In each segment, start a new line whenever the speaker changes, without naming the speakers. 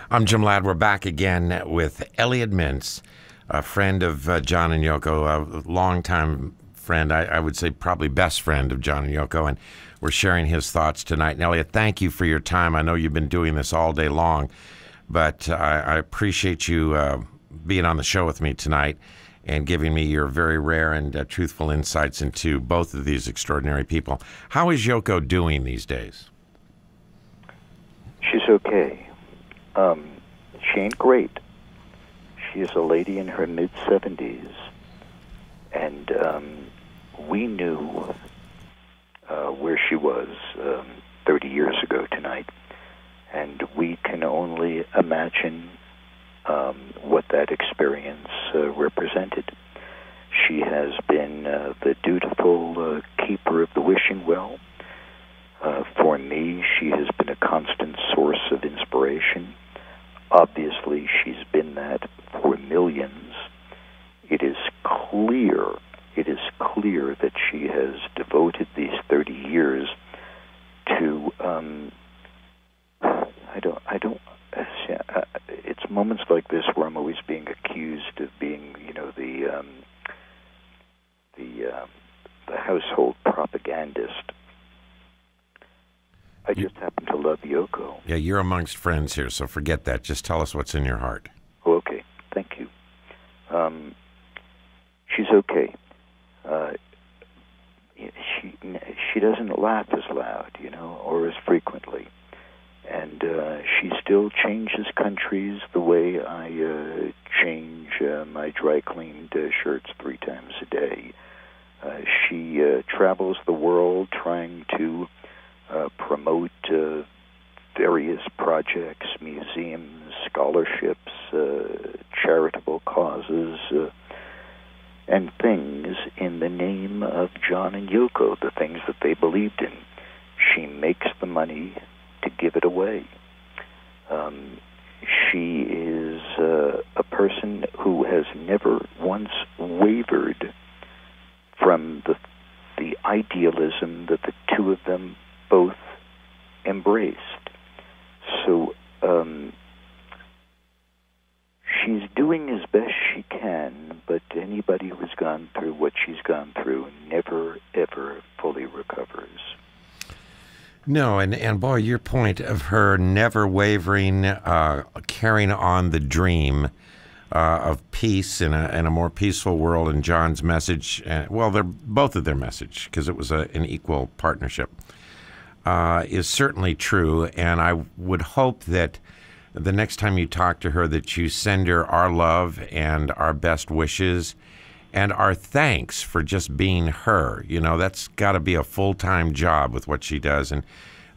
I'm Jim Ladd. We're back again with Elliot Mintz, a friend of John and Yoko, a longtime friend, I would say probably best friend of John and Yoko, and we're sharing his thoughts tonight. And Elliot, thank you for your time. I know you've been doing this all day long, but I appreciate you being on the show with me tonight and giving me your very rare and truthful insights into both of these extraordinary people. How is Yoko doing these days?
She's okay. She ain't great. She is a lady in her mid-70s, and we knew where she was 30 years ago tonight, and we can only imagine what that experience represented. She has been the dutiful keeper of the wishing well. For me, she has been a constant source of inspiration. Obviously, she's been that for millions. It is clear that she has devoted these 30 years to, it's moments like this where I'm always being accused of being, the household propagandist. I just happen to love Yoko.
Yeah, you're amongst friends here, so forget that. Just tell us what's in your heart.
Okay, thank you. She's okay. She doesn't laugh as loud, or as frequently. And she still changes countries the way I change my dry-cleaned shirts 3 times a day. She travels the world trying to promote various projects, museums, scholarships, charitable causes, and things in the name of John and Yoko, the things that they believed in. She makes the money to give it away. She is a person who has never once wavered from the idealism that the two of them both embraced. So she's doing as best she can, but anybody who's gone through what she's gone through never, ever fully recovers.
No, and boy, your point of her never wavering, carrying on the dream of peace in a more peaceful world, and John's message, they're both of their message, because it was an equal partnership, is certainly true. And I would hope that the next time you talk to her that you send her our love and our best wishes and our thanks for just being her. That's got to be a full-time job with what she does. And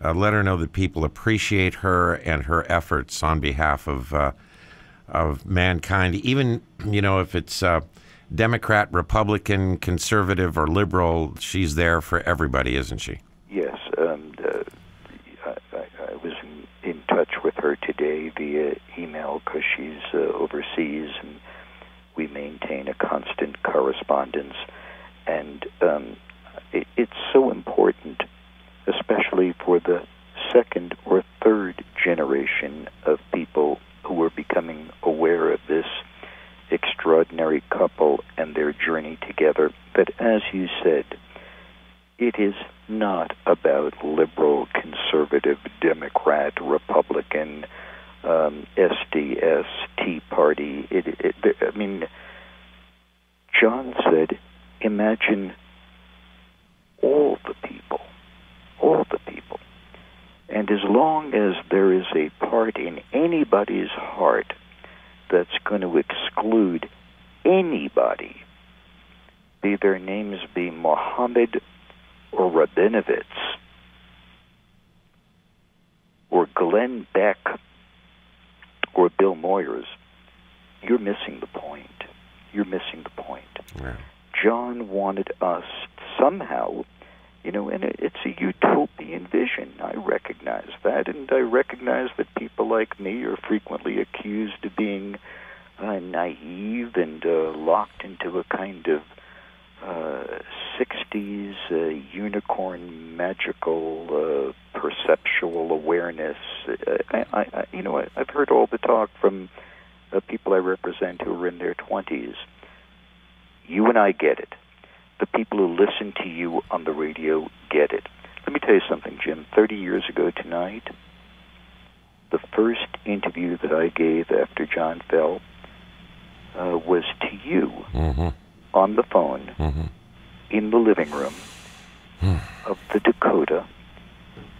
let her know that people appreciate her and her efforts on behalf of mankind, even, if it's Democrat, Republican, conservative, or liberal, she's there for everybody, isn't she?
Yes. I was in touch with her today via email because she's overseas, and we maintain a constant correspondence. And it's so important, especially for the second or third generation of people who are becoming aware of this extraordinary couple and their journey together, that, as you said, it is not about liberal, conservative, Democrat, Republican, SDS, Tea Party. John said, imagine all the people. And as long as there is a part in anybody's heart that's going to exclude anybody, be their names be Mohammed or Rabinovitz or Glenn Beck or Bill Moyers, you're missing the point.
Yeah.
John wanted us somehow, and it's a utopian vision. I recognize that, and I recognize that people like me are frequently accused of being naive and locked into a kind of 60s unicorn magical perceptual awareness. I've heard all the talk from people I represent who are in their 20s. You and I get it. The people who listen to you on the radio get it. Let me tell you something, Jim. 30 years ago tonight, the first interview that I gave after John fell was to you on the phone in the living room of the Dakota,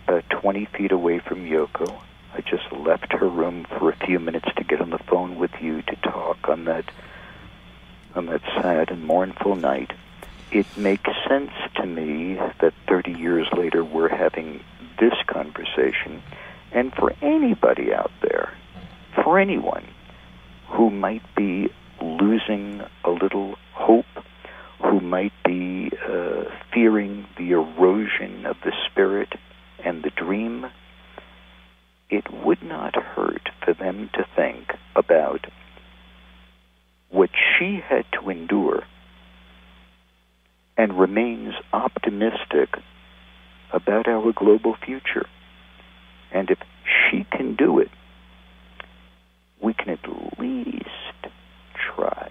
about 20 feet away from Yoko. I just left her room for a few minutes to get on the phone with you to talk on that sad and mournful night. It makes sense to me that 30 years later we're having this conversation. And for anybody out there, for anyone who might be losing a little hope, who might be fearing the erosion of the spirit and the dream, it would not hurt for them to think about what she had to endure and remains optimistic about our global future. And if she can do it, we can at least try.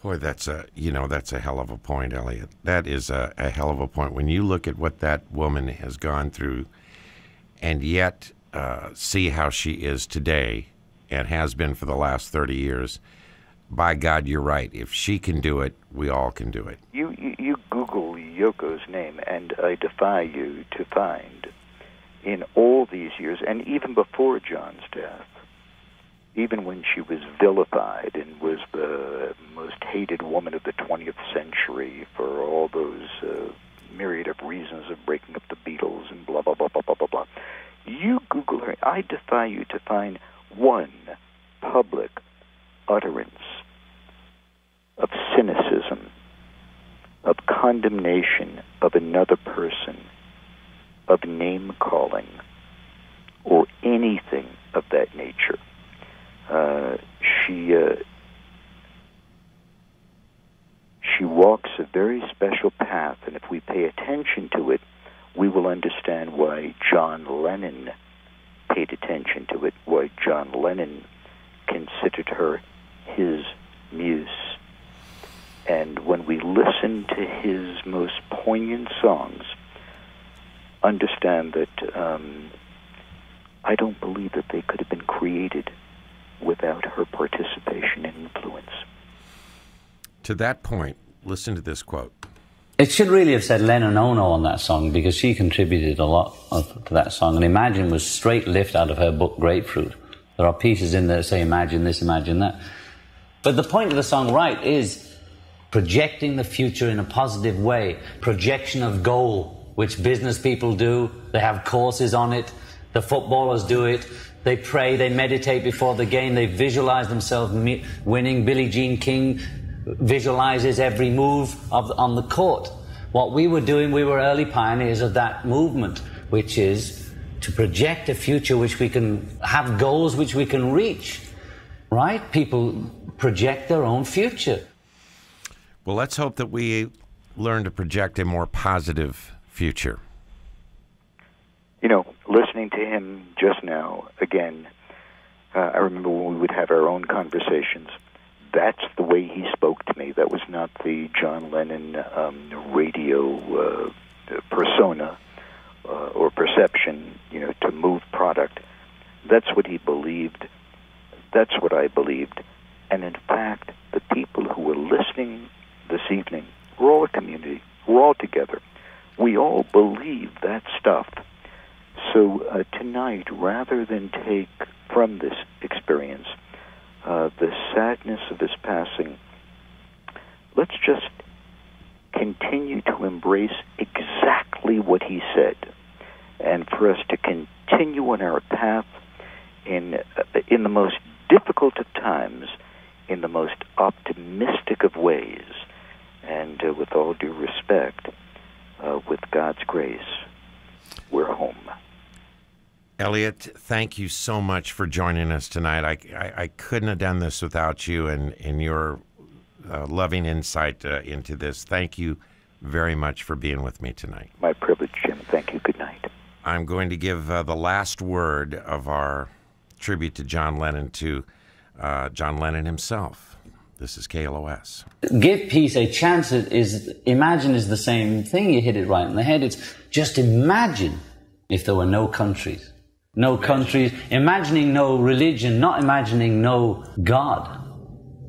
Boy, that's a hell of a point, Elliot. That is a hell of a point. When you look at what that woman has gone through and yet see how she is today and has been for the last 30 years, by God, you're right. If she can do it, we all can do it.
You Google Yoko's name, and I defy you to find in all these years, and even before John's death, even when she was vilified and was the most hated woman of the 20th century for all those myriad of reasons of breaking up the Beatles and blah, blah, blah, blah, blah, blah, blah. You Google her. I defy you to find one public utterance of cynicism, of condemnation of another person, of name-calling, or anything of that nature. She walks a very special path, and if we pay attention to it, we will understand why John Lennon paid attention to it, why John Lennon considered her his muse. And when we listen to his most poignant songs, understand that I don't believe that they could have been created without her participation and influence.
To that point, listen to this quote.
It should really have said Lennon Ono on that song, because she contributed a lot to that song. And Imagine was straight lift out of her book Grapefruit. There are pieces in there that say imagine this, imagine that. But the point of the song, right, is projecting the future in a positive way. Projection of goal, which business people do. They have courses on it. The footballers do it. They pray, they meditate before the game. They visualize themselves winning. Billie Jean King visualizes every move on the court. What we were doing, we were early pioneers of that movement, which is to project a future which we can have goals which we can reach, right? People project their own future.
Well, let's hope that we learn to project a more positive future.
You know, listening to him just now, again, I remember when we would have our own conversations. That's the way he spoke to me. That was not the John Lennon radio persona or perception, to move product. That's what he believed. That's what I believed. And in fact, the people who were listening this evening, we're all a community. We're all together. We all believe that stuff. So tonight, rather than take from this experience the sadness of his passing, let's just continue to embrace exactly what he said, and for us to continue on our path in the most difficult of times, in the most optimistic of ways, and with all due respect, with God's grace, we're home.
Elliot, thank you so much for joining us tonight. I couldn't have done this without you and your loving insight into this. Thank you very much for being with me tonight.
My privilege, Jim. Thank you. Good night.
I'm going to give the last word of our tribute to John Lennon to John Lennon himself. This is KLOS.
Give peace a chance imagine is the same thing. You hit it right in the head. It's just imagine if there were no countries. No countries, imagining no religion, not imagining no God.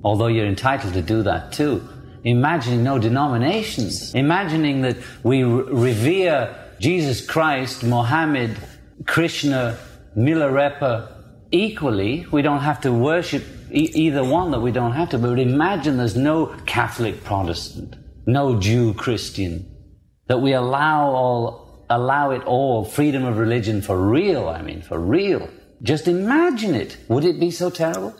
Although you're entitled to do that too. Imagining no denominations. Imagining that we revere Jesus Christ, Mohammed, Krishna, Milarepa equally. We don't have to worship either one, that we don't have to. But imagine there's no Catholic Protestant, no Jew Christian. That we allow it all, freedom of religion for real, for real. Just imagine it. Would it be so terrible?